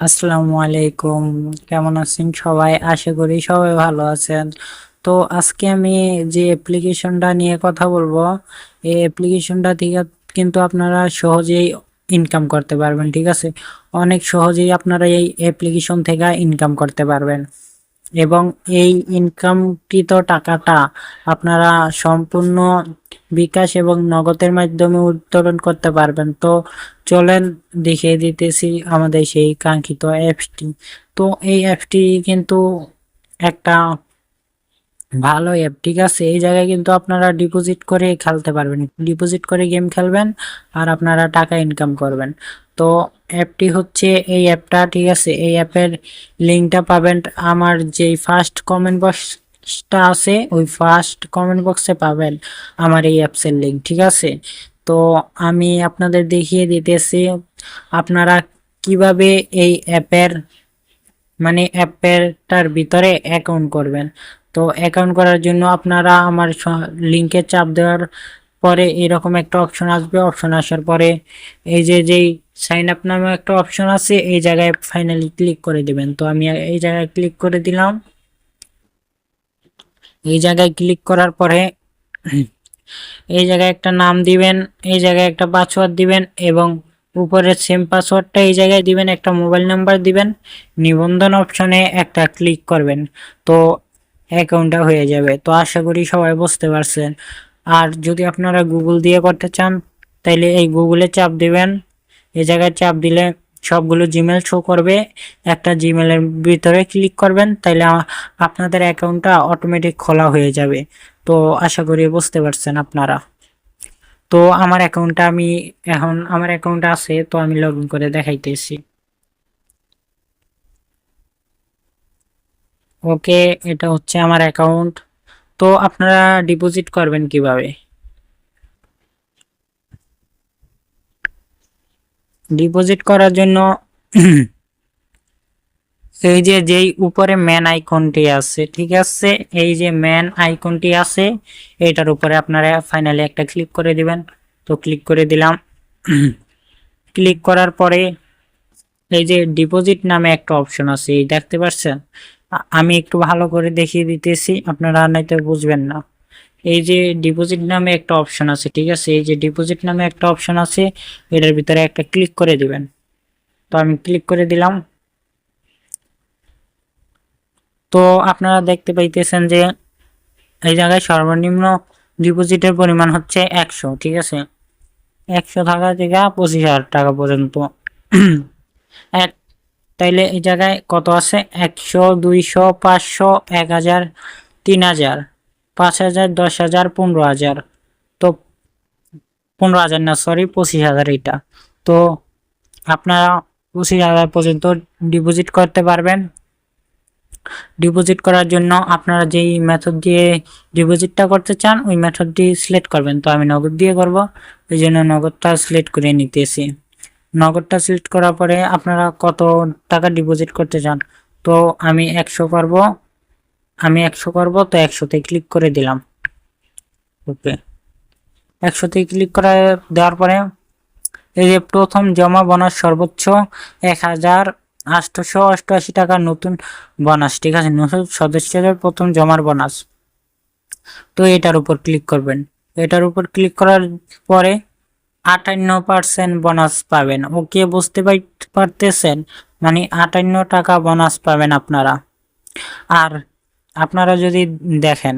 আসসালামু আলাইকুম। কেমন আছেন সবাই? আশা করি সবাই ভালো আছেন। তো আজকে আমি যে অ্যাপ্লিকেশনটা নিয়ে কথা বলবো, এই অ্যাপ্লিকেশনটা থেকে কিন্তু আপনারা সহজেই ইনকাম করতে পারবেন। ঠিক আছে, অনেক সহজেই আপনারা এই অ্যাপ্লিকেশন থেকে ইনকাম করতে পারবেন এবং এই ইনকামকৃত টাকাটা আপনারা সম্পূর্ণ বিকাশ এবং নগদের মাধ্যমে উত্তোলন করতে পারবেন। তো চলেন দেখিয়ে দিতেছি আমাদের সেই কাঙ্ক্ষিত অ্যাপসটি। তো এই অ্যাপসটি কিন্তু একটা ভালো অ্যাপ। ঠিক আছে, এই জায়গায় কিন্তু আপনারা ডিপোজিট করে খেলতে পারবেন, ডিপোজিট করে গেম খেলবেন আর আপনারা টাকা ইনকাম করবেন। তো অ্যাপটি হচ্ছে এই অ্যাপটা। ঠিক আছে, এই অ্যাপের লিঙ্কটা পাবেন আমার যেই ফার্স্ট কমেন্ট বক্সটা আছে, ওই ফার্স্ট কমেন্ট বক্সে পাবেন আমার এই অ্যাপসের লিঙ্ক। ঠিক আছে, তো আমি আপনাদের দেখিয়ে দিতেছি আপনারা কিভাবে এই অ্যাপের অ্যাপটার ভিতরে অ্যাকাউন্ট করবেন। তো অ্যাকাউন্ট করার জন্য আপনারা আমার লিঙ্কে চাপ দেওয়ার পরে এরকম একটা অপশন আসবে। অপশন আসার পরে এই যেই সাইন আপ নামে একটা অপশন আছে, এই জায়গায় ফাইনালি ক্লিক করে দিবেন। তো আমি এই জায়গায় ক্লিক করে দিলাম। এই জায়গায় ক্লিক করার পরে এই জায়গায় একটা নাম দিবেন, এই জায়গায় একটা পাসওয়ার্ড দিবেন এবং উপরে সেম পাসওয়ার্ডটা এই জায়গায় দিবেন, একটা মোবাইল নাম্বার দিবেন, নিবন্ধন অপশনে একটা ক্লিক করবেন। তো অ্যাকাউন্টটা হয়ে যাবে। তো আশা করি সবাই বুঝতে পারছেন। আর যদি আপনারা গুগল দিয়ে করতে চান তাইলে এই গুগলে চাপ দিবেন। এই জায়গায় চাপ দিলে সবগুলো জিমেল শো করবে, একটা জিমেলের ভিতরে ক্লিক করবেন, তাইলে আপনাদের অ্যাকাউন্টটা অটোমেটিক খোলা হয়ে যাবে। তো আশা করি বুঝতে পারছেন আপনারা। তো আমার অ্যাকাউন্টটা এখন আমার অ্যাকাউন্টটা আছে, তো আমি লগ ইন করে দেখাইতেছি। ওকে, এটা হচ্ছে আমার অ্যাকাউন্ট। তো আপনারা ডিপোজিট করবেন কিভাবে? ডিপোজিট করার জন্য এই যেই উপরে ম্যান আইকনটি আছে, ঠিক আছে, এই যে ম্যান আইকনটি আছে এটার উপরে আপনারা ফাইনালি একটা ক্লিক করে দিবেন। তো ক্লিক করে দিলাম। ক্লিক করার পরে এই যে ডিপোজিট নামে একটা অপশন আছে, এই দেখতে পাচ্ছেন? আমি একটু ভালো করে দেখিয়ে দিতেছি, আপনারা নয়তো বুঝবেন না। এই যে ডিপোজিট নামে একটা অপশন আছে, ঠিক আছে, এই যে ডিপোজিট নামে একটা অপশন আছে, এটার ভিতরে একটা ক্লিক করে দিবেন। তো আমি ক্লিক করে দিলাম। তো আপনারা দেখতে পাইতেছেন যে এই জায়গায় সর্বনিম্ন ডিপোজিটের পরিমাণ হচ্ছে 100। ঠিক আছে, 100 টাকা থেকে 25,000 টাকা পর্যন্ত এক। তাইলে এই জায়গায় কত আছে? 100, 200, 500, 1000, 3000, 5000, 10,000, 15,000। তো 15,000 না, সরি, 25,000 এটা। তো আপনারা 25,000 পর্যন্ত ডিপোজিট করতে পারবেন। ডিপোজিট করার জন্য আপনারা যেই মেথড দিয়ে ডিপোজিটটা করতে চান ওই মেথডটি সিলেক্ট করবেন। তো আমি নগদ দিয়ে করব, এই জন্য নগদটা সিলেক্ট করে নিতেছি। নগদটা সিলেক্ট করার পরে আপনারা কত টাকা ডিপোজিট করতে চান, তো আমি 100 করব। তো 100তে ক্লিক করে দিলাম। ওকে, 100তে ক্লিক করে দেওয়ার পরে এই যে প্রথম জমা বোনাস সর্বোচ্চ 1,888 টাকা নতুন বোনাস। ঠিক আছে, নতুন সদস্যদের প্রথম জমার বোনাস। তো এটার উপর ক্লিক করবেন। এটার উপর ক্লিক করার পরে 58% বোনাস পাবেন। ওকে, বুঝতে পারতেছেন? 58 টাকা বোনাস পাবেন আপনারা। আর আপনারা যদি দেখেন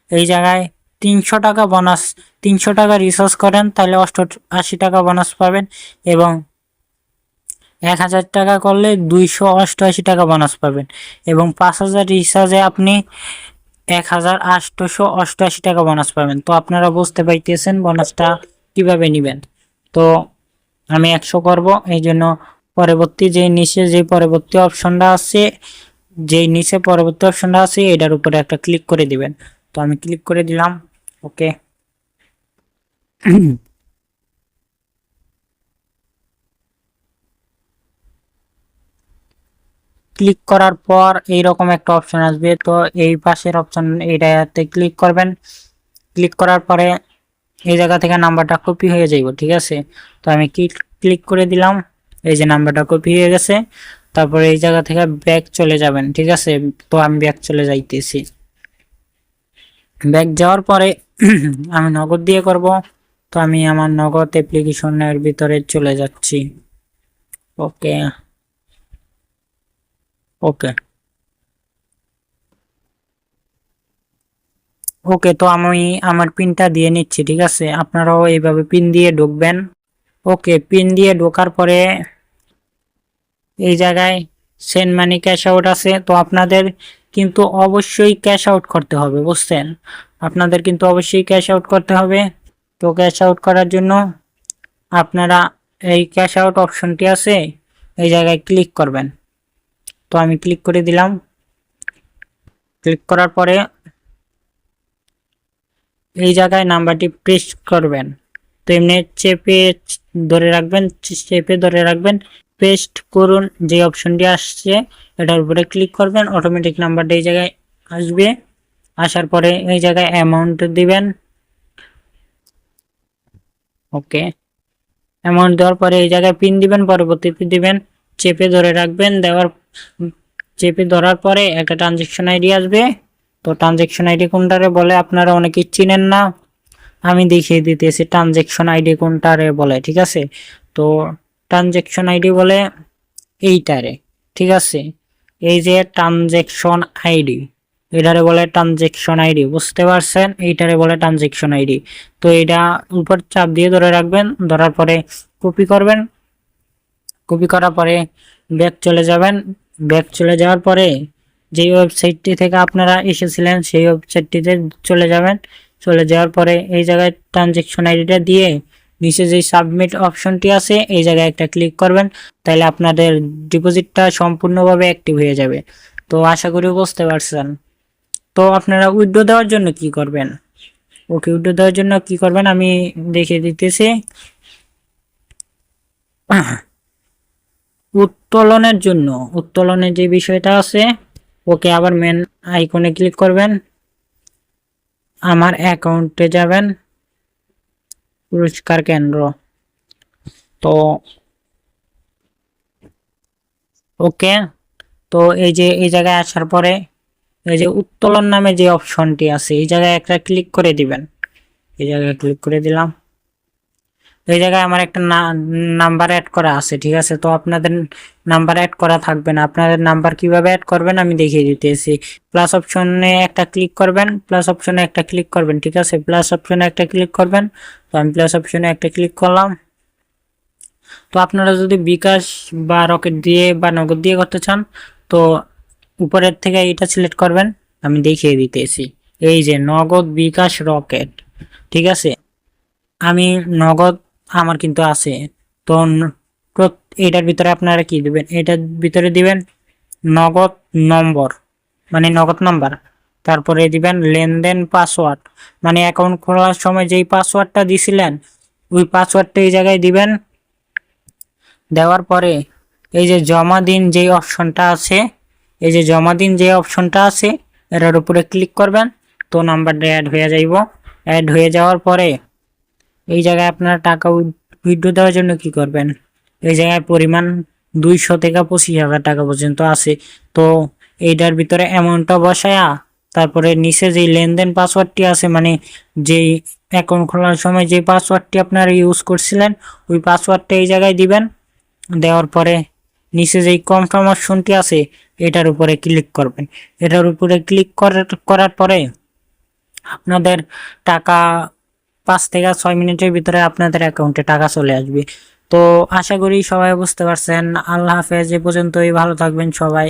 এই জায়গায় 300 টাকা বোনাস, 300 টাকা রিচার্জ করেন তাহলে 88 টাকা বোনাস পাবেন এবং 1,000 টাকা করলে 288 টাকা বোনাস পাবেন এবং 5,000 রিচার্জে আপনি 1,888 টাকা বোনাস পাবেন। তো আপনারা বুঝতে পাইতেছেন বোনাসটা কিভাবে নেবেন। তো আমি 100 করব, এই জন্য পরবর্তী যে পরবর্তী অপশনটা আছে, যেই নিচে পরবর্তী অপশনটা আছে এটার উপরে একটা ক্লিক করে দিবেন। তো আমি ক্লিক করে দিলাম। ওকে, ক্লিক করার পর এইরকম একটা অপশন আসবে। তো এই পাশের অপশন এইটাতে ক্লিক করবেন। ক্লিক করার পরে এই জায়গা থেকে নাম্বারটা কপি হয়ে যাইব। ঠিক আছে, তো আমি ক্লিক করে দিলাম। এই যে নাম্বারটা কপি হয়ে গেছে। তারপরে এই জায়গা থেকে ব্যাক চলে যাবেন, ঠিক আছে। তো আমি ব্যাক চলে যাইতেছি। ব্যাক যাওয়ার পরে আমি নগদ দিয়ে করব। তো আমি আমার নগদ অ্যাপ্লিকেশনের ভিতরে চলে যাচ্ছি। ওকে ওকে ওকে, তো আমি আমার পিনটা দিয়ে নিচ্ছি, ঠিক আছে। আপনারাও এইভাবে পিন দিয়ে ঢুকবেন। ওকে, পিন দিয়ে ঢোকার পরে এই জায়গায় সেন্ড মানি ক্যাশ আউট আছে। তো আপনাদের কিন্তু অবশ্যই ক্যাশ আউট করতে হবে, বুঝছেন। আপনাদের কিন্তু অবশ্যই ক্যাশ আউট করতে হবে। তো ক্যাশ আউট করার জন্য আপনারা এই ক্যাশ আউট অপশনটি আছে, এই জায়গায় ক্লিক করবেন। তো আমি ক্লিক করে দিলাম। ক্লিক করার পরে এই জায়গায় নাম্বারটি প্রেস করবেন। তো এমনি চেপে ধরে রাখবেন, চেপে ধরে রাখবেন, পেস্ট করুন যে অপশনটি আসছে এটার উপরে ক্লিক করবেন। অটোমেটিক নাম্বারটা এই জায়গায় আসবে। আসার পরে এই জায়গায় অ্যামাউন্ট দিবেন। ওকে, অ্যামাউন্ট দেওয়ার পরে এই জায়গায় পিন দিবেন, পরবর্তীতে দিবেন। চেপে ধরে রাখবেন, চেপে ধরার পরে একটা ট্রানজেকশন আইডি আসবে। তো ট্রানজেকশন আইডি কোনটারে বলে আপনারা অনেকেই চিনেন না, আমি দেখিয়ে দিতেছি ট্রানজেকশন আইডি কোনটারে বলে, ঠিক আছে। তো ট্রানজেকশন আইডি বলে এইটারে, ঠিক আছে। এই যে ট্রানজেকশন আইডি, এটারে বলে ট্রানজেকশন আইডি, বুঝতে পারছেন। এইটারে বলে ট্রানজেকশন আইডি। তো এটা উপর চাপ দিয়ে ধরে রাখবেন, ধরার পরে কপি করবেন। কপি করার পরে ব্যাক চলে যাবেন। ব্যাক চলে যাওয়ার পরে যেই ওয়েবসাইটটি থেকে আপনারা এসেছিলেন সেই ওয়েবসাইটটিতে চলে যাবেন। চলে যাওয়ার পরে এই জায়গায় ট্রানজেকশন আইডিটা দিয়ে নিচে যে সাবমিট অপশনটি আছে এই জায়গায় একটা ক্লিক করবেন। তাহলে আপনাদের ডিপোজিটটা সম্পূর্ণভাবে অ্যাক্টিভ হয়ে যাবে। তো আশা করি বুঝতে পারছেন। তো আপনারা উইথড্র দেওয়ার জন্য কি করবেন? ওকে, উইথড্র দেওয়ার জন্য কি করবেন আমি দেখিয়ে দিতেছি। উত্তোলনের জন্য উত্তোলনের যে বিষয়টা আছে, ওকে, আবার মেন আইকনে ক্লিক করবেন। আমার অ্যাকাউন্টে যাবেন, পুরস্কার কেন্দ্র। তো ওকে, তো এই যে এই জায়গায় আসার পরে এই যে উত্তোলন নামে যে অপশনটি আছে এই জায়গায় একটা ক্লিক করে দিবেন। এই জায়গায় ক্লিক করে দিলাম। এই জায়গায় আমার একটা নাম্বার অ্যাড করা আছে, ঠিক আছে। তো আপনাদের নাম্বার অ্যাড করা থাকবে না। আপনাদের নাম্বার কিভাবে অ্যাড করবেন আমি দেখিয়ে দিতেছি। প্লাস অপশনে একটা ক্লিক করবেন, প্লাস অপশনে একটা ক্লিক করবেন, ঠিক আছে। প্লাস অপশনে একটা ক্লিক করবেন। তো আমি প্লাস অপশনে একটা ক্লিক করলাম। তো আপনারা যদি বিকাশ বা রকেট দিয়ে বা নগদ দিয়ে করতে চান তো উপরের থেকে এটা সিলেক্ট করবেন। আমি দেখিয়ে দিতেছি, এই যে নগদ, বিকাশ, রকেট, ঠিক আছে। আমি নগদ আমার কিন্তু আছে। তো এটার ভিতরে আপনারা কি দিবেন, এটার ভিতরে দিবেন নগদ নম্বর, মানে নগদ নাম্বার। তারপরে দিবেন লেনদেন পাসওয়ার্ড, মানে অ্যাকাউন্ট খোলার সময় যেই পাসওয়ার্ডটা দিছিলেন ওই পাসওয়ার্ডটা এই জায়গায় দিবেন। দেওয়ার পরে এই যে জমা দিন যে অপশনটা আছে, এই যে জমা দিন যে অপশনটা আছে এটার উপরে ক্লিক করবেন। তো নাম্বারটা অ্যাড হয়ে যাইব। অ্যাড হয়ে যাওয়ার পরে এই জায়গায় আপনারা টাকা উইথড্র দেওয়ার জন্য কি করবেন, এই জায়গায় পরিমাণ 200 থেকে 25,000 টাকা পর্যন্ত আছে। তো এইটার ভিতরে অ্যামাউন্টটা বসায়া তারপরে নিচে যে লেনদেন পাসওয়ার্ডটি আছে, মানে যেই অ্যাকাউন্ট খোলার সময় যে পাসওয়ার্ডটি আপনারা ইউজ করছিলেন ওই পাসওয়ার্ডটা এই জায়গায় দিবেন। দেওয়ার পরে নিচে যেই কনফার্ম অপশনটি আছে এটার উপরে ক্লিক করবেন। এটার উপরে ক্লিক করার পরে আপনাদের টাকা 5 থেকে 6 মিনিটের ভিতরে আপনাদের অ্যাকাউন্টে টাকা চলে আসবে। তো আশা করি সবাই বুঝতে পারছেন। আল্লাহ হাফেজ, এ পর্যন্তই, ভালো থাকবেন সবাই।